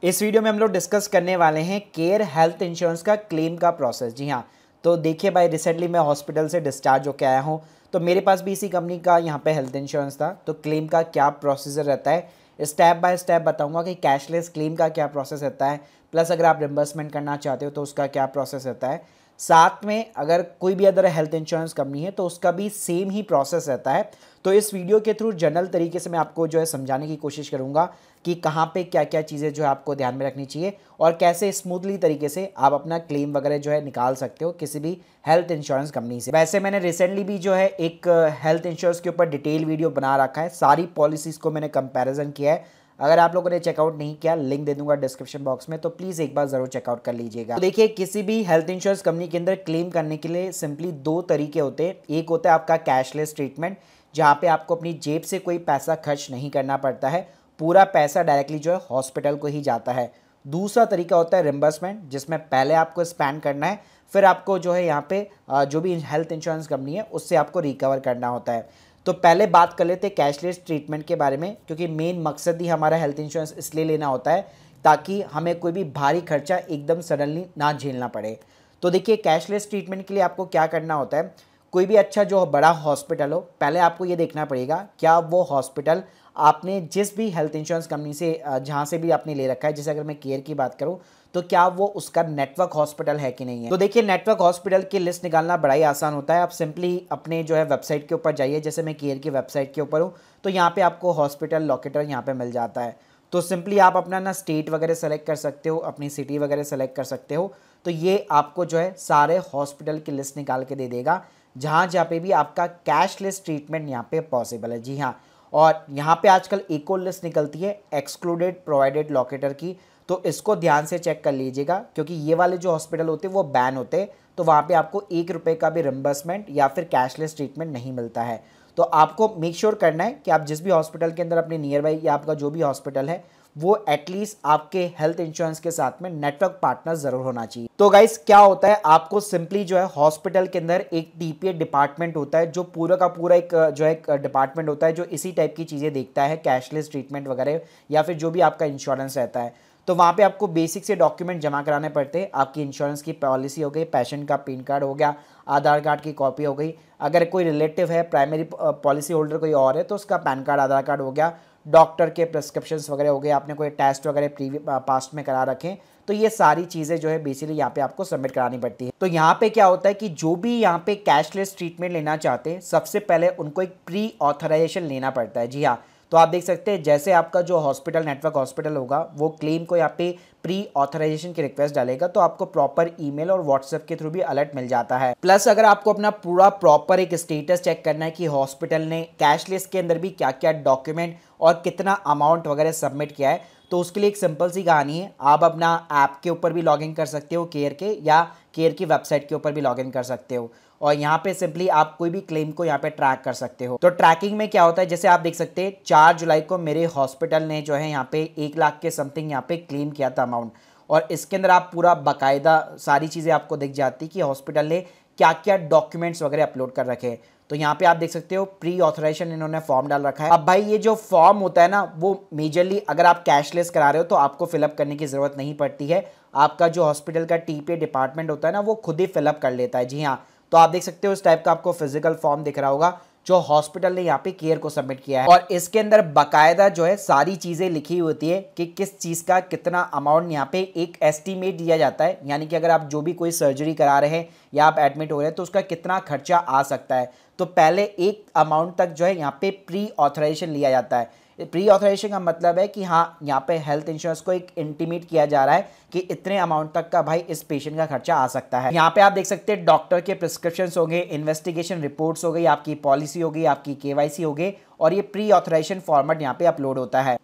इस वीडियो में हम लोग डिस्कस करने वाले हैं केयर हेल्थ इंश्योरेंस का क्लेम का प्रोसेस। जी हाँ, तो देखिए भाई, रिसेंटली मैं हॉस्पिटल से डिस्चार्ज होकर आया हूँ, तो मेरे पास भी इसी कंपनी का यहाँ पे हेल्थ इंश्योरेंस था। तो क्लेम का क्या प्रोसीजर रहता है, स्टेप बाय स्टेप बताऊँगा कि कैशलेस क्लेम का क्या प्रोसेस रहता है, प्लस अगर आप रिम्बर्समेंट करना चाहते हो तो उसका क्या प्रोसेस रहता है। साथ में अगर कोई भी अदर हेल्थ इंश्योरेंस कंपनी है तो उसका भी सेम ही प्रोसेस रहता है। तो इस वीडियो के थ्रू जनरल तरीके से मैं आपको जो है समझाने की कोशिश करूँगा कि कहाँ पे क्या क्या चीज़ें जो है आपको ध्यान में रखनी चाहिए और कैसे स्मूथली तरीके से आप अपना क्लेम वगैरह जो है निकाल सकते हो किसी भी हेल्थ इंश्योरेंस कंपनी से। वैसे मैंने रिसेंटली भी जो है एक हेल्थ इंश्योरेंस के ऊपर डिटेल वीडियो बना रखा है, सारी पॉलिसीज़ को मैंने कंपैरिजन किया है। अगर आप लोगों ने चेकआउट नहीं किया, लिंक दे दूंगा डिस्क्रिप्शन बॉक्स में, तो प्लीज़ एक बार ज़रूर चेकआउट कर लीजिएगा। तो देखिए, किसी भी हेल्थ इंश्योरेंस कंपनी के अंदर क्लेम करने के लिए सिंपली दो तरीके होते हैं। एक होता है आपका कैशलेस ट्रीटमेंट, जहाँ पे आपको अपनी जेब से कोई पैसा खर्च नहीं करना पड़ता है, पूरा पैसा डायरेक्टली जो है हॉस्पिटल को ही जाता है। दूसरा तरीका होता है रिम्बर्समेंट, जिसमें पहले आपको स्पेंड करना है, फिर आपको जो है यहाँ पे जो भी हेल्थ इंश्योरेंस कंपनी है उससे आपको रिकवर करना होता है। तो पहले बात कर लेते हैं कैशलेस ट्रीटमेंट के बारे में, क्योंकि मेन मकसद ही हमारा हेल्थ इंश्योरेंस इसलिए लेना होता है ताकि हमें कोई भी भारी खर्चा एकदम सडनली ना झेलना पड़े। तो देखिए, कैशलेस ट्रीटमेंट के लिए आपको क्या करना होता है, कोई भी अच्छा जो बड़ा हॉस्पिटल हो, पहले आपको ये देखना पड़ेगा क्या वो हॉस्पिटल आपने जिस भी हेल्थ इंश्योरेंस कंपनी से जहाँ से भी आपने ले रखा है, जैसे अगर मैं केयर की बात करूँ, तो क्या वो उसका नेटवर्क हॉस्पिटल है कि नहीं है। तो देखिए, नेटवर्क हॉस्पिटल की लिस्ट निकालना बड़ा ही आसान होता है। आप सिंपली अपने जो है वेबसाइट के ऊपर जाइए, जैसे मैं केयर की वेबसाइट के ऊपर हूँ, तो यहाँ पे आपको हॉस्पिटल लोकेटर यहाँ पे मिल जाता है। तो सिंपली आप अपना ना स्टेट वगैरह सेलेक्ट कर सकते हो, अपनी सिटी वगैरह सेलेक्ट कर सकते हो। तो ये आपको जो है सारे हॉस्पिटल की लिस्ट निकाल के दे देगा जहाँ जहाँ पे भी आपका कैशलेस ट्रीटमेंट यहाँ पे पॉसिबल है। जी हाँ, और यहाँ पे आजकल एक और लिस्ट निकलती है एक्सक्लूडेड प्रोवाइडेड लोकेटर की, तो इसको ध्यान से चेक कर लीजिएगा, क्योंकि ये वाले जो हॉस्पिटल होते हैं वो बैन होते हैं। तो वहाँ पे आपको 1 रुपये का भी रिम्बर्समेंट या फिर कैशलेस ट्रीटमेंट नहीं मिलता है। तो आपको मेक श्योर करना है कि आप जिस भी हॉस्पिटल के अंदर अपने नियर बाई या आपका जो भी हॉस्पिटल है वो एटलीस्ट आपके हेल्थ इंश्योरेंस के साथ में नेटवर्क पार्टनर जरूर होना चाहिए। तो गाइस, क्या होता है, आपको सिंपली जो है हॉस्पिटल के अंदर एक टीपीए डिपार्टमेंट होता है, जो पूरा का पूरा एक जो है डिपार्टमेंट होता है जो इसी टाइप की चीज़ें देखता है, कैशलेस ट्रीटमेंट वगैरह या फिर जो भी आपका इंश्योरेंस रहता है। तो वहाँ पे आपको बेसिक से डॉक्यूमेंट जमा कराने पड़ते हैं। आपकी इंश्योरेंस की पॉलिसी हो गई, पेशेंट का पैन कार्ड हो गया, आधार कार्ड की कॉपी हो गई, अगर कोई रिलेटिव है, प्राइमरी पॉलिसी होल्डर कोई और है तो उसका पैन कार्ड, आधार कार्ड हो गया, डॉक्टर के प्रिस्क्रिप्शंस वगैरह हो गए, आपने कोई टेस्ट वगैरह पास्ट में करा रखें, तो ये सारी चीज़ें जो है बेसिकली यहाँ पे आपको सबमिट करानी पड़ती है। तो यहाँ पे क्या होता है कि जो भी यहाँ पे कैशलेस ट्रीटमेंट लेना चाहते हैं, सबसे पहले उनको एक प्री ऑथराइजेशन लेना पड़ता है। जी हाँ, तो आप देख सकते हैं जैसे आपका जो हॉस्पिटल नेटवर्क हॉस्पिटल होगा वो क्लेम को यहाँ पे प्री ऑथराइजेशन की रिक्वेस्ट डालेगा, तो आपको प्रॉपर ईमेल और व्हाट्सएप के थ्रू भी अलर्ट मिल जाता है। प्लस अगर आपको अपना पूरा प्रॉपर एक स्टेटस चेक करना है कि हॉस्पिटल ने कैशलेस के अंदर भी क्या क्या डॉक्यूमेंट और कितना अमाउंट वगैरह सबमिट किया है, तो उसके लिए एक सिंपल सी कहानी है, आप अपना ऐप के ऊपर भी लॉगिन कर सकते हो केयर के, या केयर की वेबसाइट के ऊपर भी लॉगिन कर सकते हो, और यहाँ पे सिंपली आप कोई भी क्लेम को यहाँ पे ट्रैक कर सकते हो। तो ट्रैकिंग में क्या होता है, जैसे आप देख सकते हैं 4 जुलाई को मेरे हॉस्पिटल ने जो है यहाँ पे 1 लाख के समथिंग यहाँ पे क्लेम किया था अमाउंट, और इसके अंदर आप पूरा बाकायदा सारी चीज़ें आपको दिख जाती कि हॉस्पिटल ने क्या क्या डॉक्यूमेंट्स वगैरह अपलोड कर रखे हैं। तो यहाँ पे आप देख सकते हो प्री ऑथराइजेशन इन्होंने फॉर्म डाल रखा है। अब भाई, ये जो फॉर्म होता है ना, वो मेजरली अगर आप कैशलेस करा रहे हो तो आपको फिलअप करने की ज़रूरत नहीं पड़ती है, आपका जो हॉस्पिटल का टीपीए डिपार्टमेंट होता है ना वो खुद ही फिलअप कर लेता है। जी हाँ, तो आप देख सकते हो इस टाइप का आपको फिजिकल फॉर्म दिख रहा होगा जो हॉस्पिटल ने यहाँ पे केयर को सबमिट किया है, और इसके अंदर बाकायदा जो है सारी चीज़ें लिखी होती है कि किस चीज़ का कितना अमाउंट यहाँ पे एक एस्टीमेट दिया जाता है, यानी कि अगर आप जो भी कोई सर्जरी करा रहे हैं या आप एडमिट हो रहे हैं तो उसका कितना खर्चा आ सकता है। तो पहले एक अमाउंट तक जो है यहाँ पे प्री ऑथराइजेशन लिया जाता है। प्री ऑथराइजेशन का मतलब है कि हाँ, यहाँ पे हेल्थ इंश्योरेंस को एक इंटीमेट किया जा रहा है कि इतने अमाउंट तक का भाई इस पेशेंट का खर्चा आ सकता है। यहाँ पे आप देख सकते हैं डॉक्टर के प्रिस्क्रिप्शंस हो गए, इन्वेस्टिगेशन रिपोर्ट्स हो गई, आपकी पॉलिसी हो गई, आपकी केवाईसी हो गई, और ये प्री ऑथराइजेशन फॉर्मेट यहाँ पे अपलोड होता है।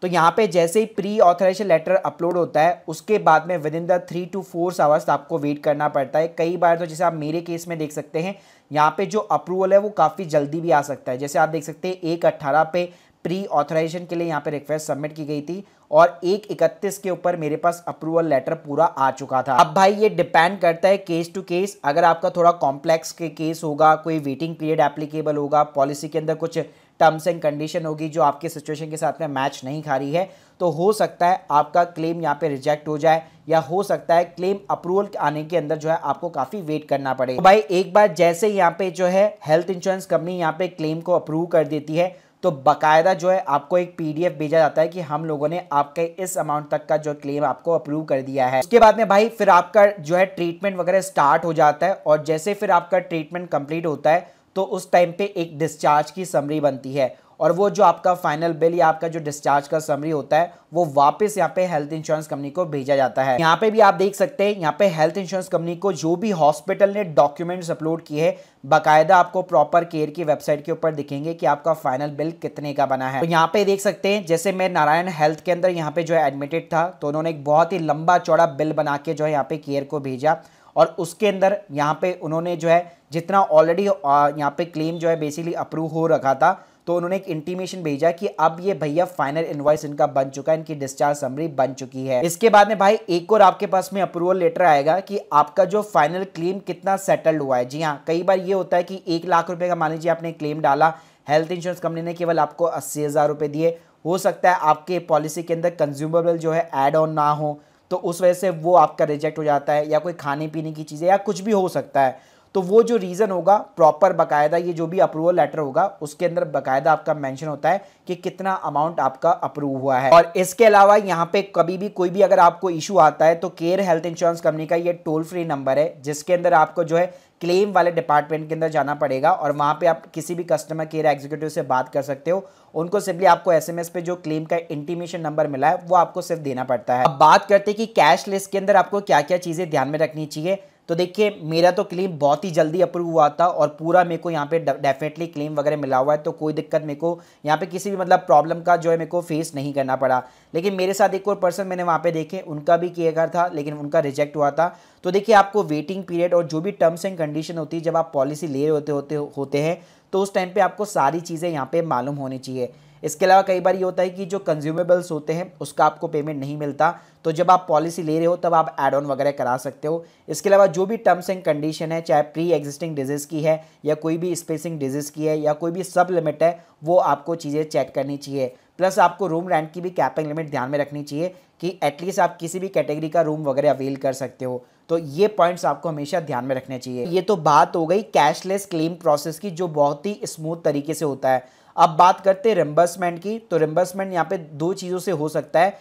तो यहाँ पे जैसे ही प्री ऑथराइजेशन लेटर अपलोड होता है, उसके बाद में with in the 3 to 4 hours आपको वेट करना पड़ता है। कई बार तो जैसे आप मेरे केस में देख सकते हैं, यहाँ पे जो अप्रूवल है वो काफ़ी जल्दी भी आ सकता है। जैसे आप देख सकते हैं 1/18 पे प्री ऑथराइजेशन के लिए यहाँ पे रिक्वेस्ट सबमिट की गई थी, और 1/31 के ऊपर मेरे पास अप्रूवल लेटर पूरा आ चुका था। अब भाई, ये डिपेंड करता है केस टू केस। अगर आपका थोड़ा कॉम्प्लेक्स के केस होगा, कोई वेटिंग पीरियड एप्लीकेबल होगा, पॉलिसी के अंदर कुछ टर्म्स एंड कंडीशन होगी जो आपके सिचुएशन के साथ में मैच नहीं खा रही है, तो हो सकता है आपका क्लेम यहाँ पे रिजेक्ट हो जाए, या हो सकता है क्लेम अप्रूवल आने के अंदर जो है आपको काफ़ी वेट करना पड़े। तो भाई एक बार जैसे यहाँ पे जो है हेल्थ इंश्योरेंस कंपनी यहाँ पे क्लेम को अप्रूव कर देती है, तो बाकायदा जो है आपको एक पीडीएफ भेजा जाता है कि हम लोगों ने आपके इस अमाउंट तक का जो क्लेम आपको अप्रूव कर दिया है। उसके बाद में भाई फिर आपका जो है ट्रीटमेंट वगैरह स्टार्ट हो जाता है, और जैसे फिर आपका ट्रीटमेंट कंप्लीट होता है तो उस टाइम पे एक डिस्चार्ज की समरी बनती है, और वो जो आपका फाइनल बिल या आपका जो डिस्चार्ज का समरी होता है वो वापस यहाँ पे हेल्थ इंश्योरेंस कंपनी को भेजा जाता है। यहाँ पे भी आप देख सकते हैं, यहाँ पे हेल्थ इंश्योरेंस कंपनी को जो भी हॉस्पिटल ने डॉक्यूमेंट्स अपलोड किए हैं बाकायदा आपको प्रॉपर केयर की वेबसाइट के ऊपर दिखेंगे कि आपका फाइनल बिल कितने का बना है। तो यहाँ पे देख सकते हैं, जैसे मैं नारायण हेल्थ के अंदर यहाँ पे जो है एडमिटेड था, तो उन्होंने एक बहुत ही लंबा चौड़ा बिल बना के जो है यहाँ पे केयर को भेजा, और उसके अंदर यहाँ पे उन्होंने जो है जितना ऑलरेडी यहाँ पे क्लेम जो है बेसिकली अप्रूव हो रखा था, तो उन्होंने एक इंटीमेशन भेजा कि अब ये भैया फाइनल इनवॉइस इनका बन चुका है, इनकी डिस्चार्ज समरी बन चुकी है। इसके बाद में भाई एक और आपके पास में अप्रूवल लेटर आएगा कि आपका जो फाइनल क्लेम कितना सेटल्ड हुआ है। जी हाँ, कई बार ये होता है कि 1 लाख रुपए का मान लीजिए आपने क्लेम डाला, हेल्थ इंश्योरेंस कंपनी ने केवल आपको 80,000 रुपए दिए, हो सकता है आपके पॉलिसी के अंदर कंज्यूमेबल जो है एड ऑन ना हो, तो उस वजह से वो आपका रिजेक्ट हो जाता है, या कोई खाने पीने की चीज़ें या कुछ भी हो सकता है। तो वो जो रीज़न होगा प्रॉपर बाकायदा ये जो भी अप्रूवल लेटर होगा उसके अंदर बाकायदा आपका मेंशन होता है कि कितना अमाउंट आपका अप्रूव हुआ है। और इसके अलावा यहाँ पे कभी भी कोई भी अगर आपको इशू आता है तो केयर हेल्थ इंश्योरेंस कंपनी का ये टोल फ्री नंबर है, जिसके अंदर आपको जो है क्लेम वाले डिपार्टमेंट के अंदर जाना पड़ेगा, और वहाँ पे आप किसी भी कस्टमर केयर एग्जीक्यूटिव से बात कर सकते हो। उनको सिंपली आपको एसएमएस पे जो क्लेम का इंटीमेशन नंबर मिला है वो आपको सिर्फ देना पड़ता है। अब बात करते हैं कि कैश लिस्ट के अंदर आपको क्या क्या चीज़ें ध्यान में रखनी चाहिए। तो देखिए, मेरा तो क्लेम बहुत ही जल्दी अप्रूव हुआ था, और पूरा मेरे को यहाँ पे डेफिनेटली क्लेम वगैरह मिला हुआ है, तो कोई दिक्कत मेरे को यहाँ पे किसी भी मतलब प्रॉब्लम का जो है मेरे को फेस नहीं करना पड़ा। लेकिन मेरे साथ एक और पर्सन मैंने वहाँ पे देखे, उनका भी किया था लेकिन उनका रिजेक्ट हुआ था। तो देखिए, आपको वेटिंग पीरियड और जो भी टर्म्स एंड कंडीशन होती है जब आप पॉलिसी ले रहे होते हैं तो उस टाइम पे आपको सारी चीज़ें यहाँ पे मालूम होनी चाहिए। इसके अलावा कई बार ये होता है कि जो कंज्यूमेबल्स होते हैं उसका आपको पेमेंट नहीं मिलता, तो जब आप पॉलिसी ले रहे हो तब आप एड ऑन वगैरह करा सकते हो। इसके अलावा जो भी टर्म्स एंड कंडीशन है, चाहे प्री एग्जिस्टिंग डिजीज़ की है या कोई भी स्पेसिंग डिजीज़ की है या कोई भी सब लिमिट है, वो आपको चीज़ें चेक करनी चाहिए। प्लस आपको रूम रेंट की भी कैपिंग लिमिट ध्यान में रखनी चाहिए कि एटलीस्ट आप किसी भी कैटेगरी का रूम वगैरह अवेल कर सकते हो। तो ये पॉइंट्स आपको हमेशा ध्यान में रखने चाहिए। ये तो बात हो गई कैशलेस क्लेम प्रोसेस की, जो बहुत ही स्मूथ तरीके से होता है। अब बात करते हैं रिम्बर्समेंट की। तो रिम्बर्समेंट यहाँ पे 2 चीज़ों से हो सकता है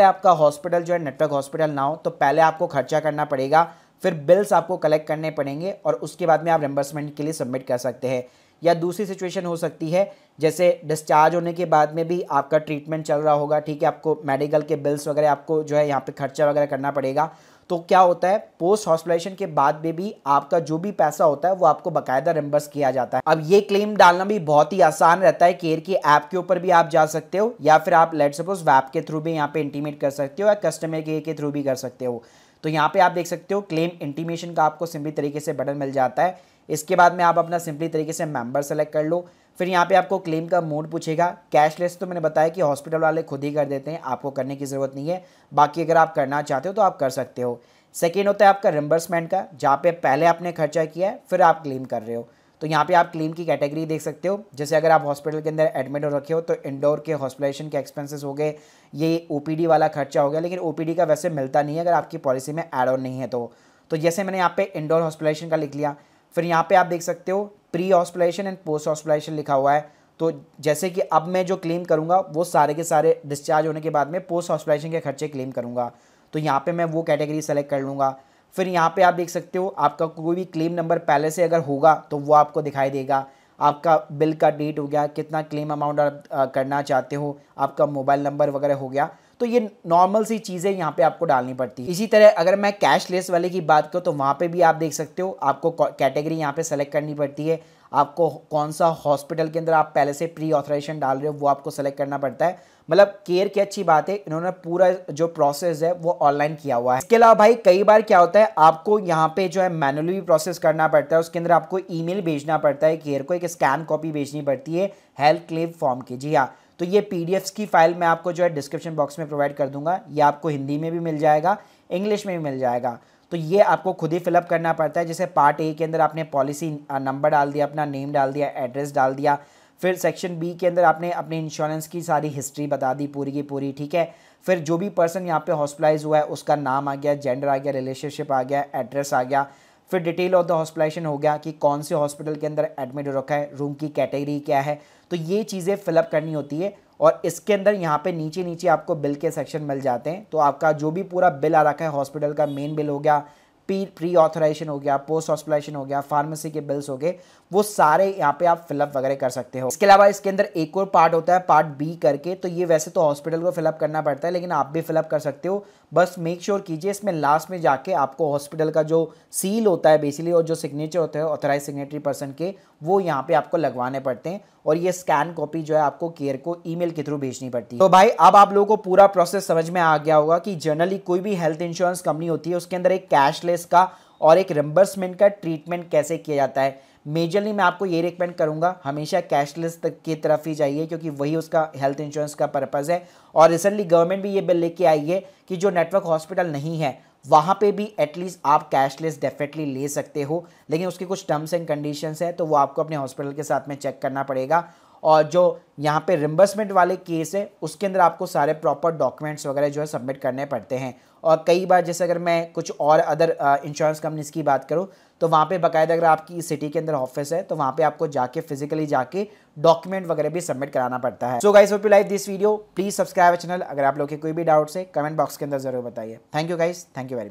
आपका हॉस्पिटल जो है नेटवर्क हॉस्पिटल ना हो, तो पहले आपको खर्चा करना पड़ेगा, फिर बिल्स आपको कलेक्ट करने पड़ेंगे, और उसके बाद में आप रिम्बर्समेंट के लिए सबमिट कर सकते हैं। या दूसरी सिचुएशन हो सकती है, जैसे डिस्चार्ज होने के बाद में भी आपका ट्रीटमेंट चल रहा होगा, ठीक है, आपको मेडिकल के बिल्स वगैरह आपको जो है यहाँ पे खर्चा वगैरह करना पड़ेगा। तो क्या होता है, पोस्ट हॉस्पिटलाइजेशन के बाद में भी आपका जो भी पैसा होता है वो आपको बाकायदा रिम्बर्स किया जाता है। अब ये क्लेम डालना भी बहुत ही आसान रहता है। केयर की ऐप के ऊपर भी आप जा सकते हो, या फिर आप लेट सपोज वैप के थ्रू भी यहाँ पे इंटीमेट कर सकते हो, या कस्टमर केयर के थ्रू भी कर सकते हो। तो यहाँ पे आप देख सकते हो क्लेम इंटीमेशन का आपको सिंपली तरीके से बटन मिल जाता है। इसके बाद में आप अपना सिंपली तरीके से मेंबर सेलेक्ट कर लो। फिर यहाँ पे आपको क्लेम का मोड पूछेगा। कैशलेस तो मैंने बताया कि हॉस्पिटल वाले खुद ही कर देते हैं, आपको करने की ज़रूरत नहीं है। बाकी अगर आप करना चाहते हो तो आप कर सकते हो। सेकेंड होता है आपका रिम्बर्समेंट का, जहाँ पे पहले आपने खर्चा किया है फिर आप क्लेम कर रहे हो। तो यहाँ पे आप क्लेम की कैटेगरी देख सकते हो। जैसे अगर आप हॉस्पिटल के अंदर एडमिट हो रखे हो तो इंडोर के हॉस्पिटलाइजेशन के एक्सपेंसेस हो गए, ये ओपीडी वाला खर्चा हो गया, लेकिन ओपीडी का वैसे मिलता नहीं है अगर आपकी पॉलिसी में एड ऑन नहीं है तो जैसे मैंने यहाँ पे इंडोर हॉस्पिटलाइजेशन का लिख लिया। फिर यहाँ पे आप देख सकते हो pre hospitalisation and post hospitalisation लिखा हुआ है। तो जैसे कि अब मैं जो क्लेम करूँगा वो सारे के सारे डिस्चार्ज होने के बाद में पोस्ट हॉस्पिटलाइजेशन के खर्चे क्लेम करूँगा, तो यहाँ पे मैं वो कैटेगरी सेलेक्ट कर लूँगा। फिर यहाँ पे आप देख सकते हो आपका कोई भी क्लेम नंबर पहले से अगर होगा तो वो आपको दिखाई देगा। आपका बिल का डेट हो गया, कितना क्लेम अमाउंट आप करना चाहते हो, आपका मोबाइल नंबर वगैरह हो गया। तो ये नॉर्मल सी चीज़ें यहाँ पे आपको डालनी पड़ती है। इसी तरह अगर मैं कैशलेस वाले की बात करूँ तो वहाँ पे भी आप देख सकते हो आपको कैटेगरी यहाँ पे सेलेक्ट करनी पड़ती है। आपको कौन सा हॉस्पिटल के अंदर आप पहले से प्री ऑथराइजेशन डाल रहे हो वो आपको सेलेक्ट करना पड़ता है। मतलब केयर की अच्छी बात है, इन्होंने पूरा जो प्रोसेस है वो ऑनलाइन किया हुआ है। इसके अलावा भाई कई बार क्या होता है आपको यहाँ पे जो है मैनुअली भी प्रोसेस करना पड़ता है। उसके अंदर आपको ईमेल भेजना पड़ता है केयर को, एक स्कैन कॉपी भेजनी पड़ती है हेल्थ क्लेम फॉर्म की। जी हाँ, तो ये पीडीएफ्स की फाइल मैं आपको जो है डिस्क्रिप्शन बॉक्स में प्रोवाइड कर दूंगा। ये आपको हिंदी में भी मिल जाएगा, इंग्लिश में भी मिल जाएगा। तो ये आपको खुद ही फिलअप करना पड़ता है। जैसे पार्ट ए के अंदर आपने पॉलिसी नंबर डाल दिया, अपना नेम डाल दिया, एड्रेस डाल दिया, फिर सेक्शन बी के अंदर आपने अपने इंश्योरेंस की सारी हिस्ट्री बता दी पूरी की पूरी, ठीक है। फिर जो भी पर्सन यहाँ पे हॉस्पिटलाइज हुआ है उसका नाम आ गया, जेंडर आ गया, रिलेशनशिप आ गया, एड्रेस आ गया। फिर डिटेल ऑफ द हॉस्पिटलाइजेशन हो गया कि कौन से हॉस्पिटल के अंदर एडमिट हो रखा है, रूम की कैटेगरी क्या है। तो ये चीज़ें फिलअप करनी होती है और इसके अंदर यहाँ पे नीचे नीचे आपको बिल के सेक्शन मिल जाते हैं। तो आपका जो भी पूरा बिल आ रखा है हॉस्पिटल का, मेन बिल हो गया, प्री ऑथराइजेशन हो गया, पोस्ट हॉस्पिटलाइजेशन हो गया, फार्मेसी के बिल्स हो गए, वो सारे यहाँ पे आप फिलअप वगैरह कर सकते हो। इसके अलावा इसके अंदर एक और पार्ट होता है पार्ट बी करके, तो ये वैसे तो हॉस्पिटल को फिलअप करना पड़ता है लेकिन आप भी फिलअप कर सकते हो। बस मेक श्योर कीजिए इसमें लास्ट में जाके आपको हॉस्पिटल का जो सील होता है बेसिकली और जो सिग्नेचर होते हैं ऑथराइज सिग्नेटरी पर्सन के, वो यहाँ पे आपको लगवाने पड़ते हैं और ये स्कैन कॉपी जो है आपको केयर को ईमेल के थ्रू भेजनी पड़ती है। तो भाई अब आप लोगों को पूरा प्रोसेस समझ में आ गया होगा कि जनरली कोई भी हेल्थ इंश्योरेंस कंपनी होती है उसके अंदर एक कैशलेस का और एक रिम्बर्समेंट का ट्रीटमेंट कैसे किया जाता है। मेजरली मैं आपको ये रिकमेंड करूंगा हमेशा कैशलेस तक की तरफ ही जाइए क्योंकि वही उसका हेल्थ इंश्योरेंस का पर्पस है। और रिसेंटली गवर्नमेंट भी ये बिल लेके आई है कि जो नेटवर्क हॉस्पिटल नहीं है वहाँ पे भी एटलीस्ट आप कैशलेस डेफिनेटली ले सकते हो, लेकिन उसके कुछ टर्म्स एंड कंडीशंस है तो वो आपको अपने हॉस्पिटल के साथ में चेक करना पड़ेगा। और जो यहाँ पे रिम्बर्समेंट वाले केस है उसके अंदर आपको सारे प्रॉपर डॉक्यूमेंट्स वगैरह जो है सबमिट करने पड़ते हैं। और कई बार जैसे अगर मैं कुछ और अदर इंश्योरेंस कंपनीज की बात करूँ तो वहाँ पे बाकायदा अगर आपकी सिटी के अंदर ऑफिस है तो वहाँ पे आपको जाके फिजिकली जाके डॉक्यूमेंट वगैरह भी सबमिट कराना पड़ता है। So guys hope you like this video, please subscribe channel. अगर आप लोग के कोई भी डाउट्स है कमेंट बॉक्स के अंदर जरूर बताइए। Thank you guys, thank you very much.